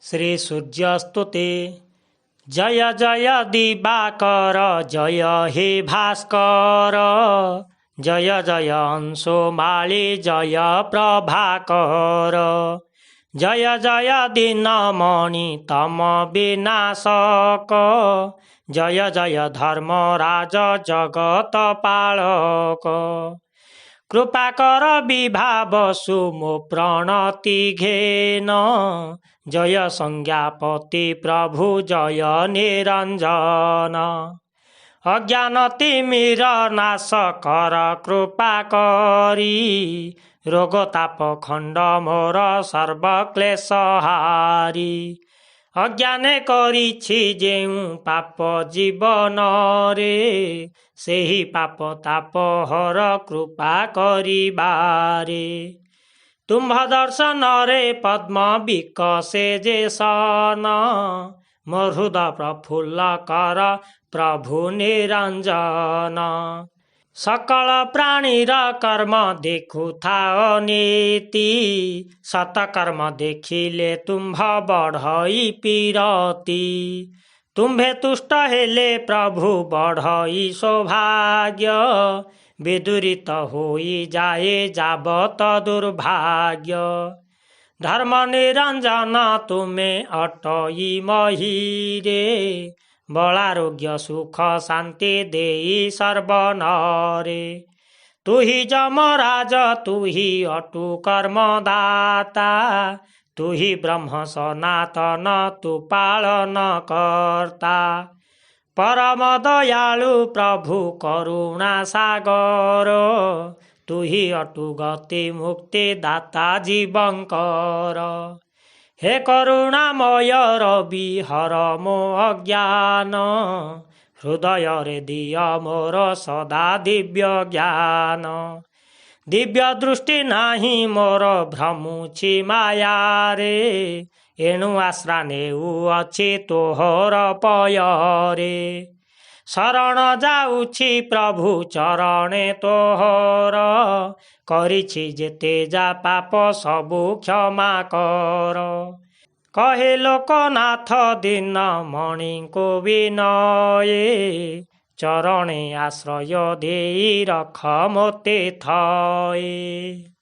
श्री सूर्यस्तुते। जय जय दिवाकर जय हे भास्कर, जय जय अंशुमाली जय प्रभाकर, जय जय दीनमणि तम विनाशक, जय जय धर्मराज जगत पालक। कृपा कर विभाव सुमो प्रणति घेन, जय संज्ञापति प्रभु जय निरंजन। अज्ञान तिमिर नाश कर कृपा करी, रोग ताप खंड मोर सर्वक्लेश हारी। अज्ञाने करिछि जेउ पाप जीवन रे, सेही पाप ताप हर कृपा करिबारे। तुम्भ दर्शन रे पद्म विकसे जे सन, मोर हृदय प्रफुल्ल कर प्रभु निरंजन। सकल प्राणीर कर्म देखुथाओ नीति, सतकर्म देखिले तुम्भ बढ़ई पीरती। तुम्भे तुष्ट हेले प्रभु बढ़ई सौभाग्य, विदुरित होई जाए जाबत दुर्भाग्य। धर्म निरंजन तुमे अटई महीरे, बलारोग्य सुख शांति देई सर्वनरे। तुही जमराज तुही अटु कर्मदाता, तुही ब्रह्म सनातन तु पालन कर्ता। परम दयालु प्रभु करुणा सागर, तुही अटु गति मुक्ति दाता जीवंकर। हे करुणामय रवि हर मो अज्ञान, हृदय रे दिय मोर सदा दिव्य ज्ञान। दिव्य दृष्टि नाही मोर भ्रमुछि माया रे, एणु आश्रा नेउ अछि तोहर पୟରେ। शरण जाउछि प्रभु चरणे तोहर, करिछि जेते जा पाप सबु क्षमा कर। कहे लोकनाथ दीन मणि को विनये, चरणे आश्रय देई रख मोते थये।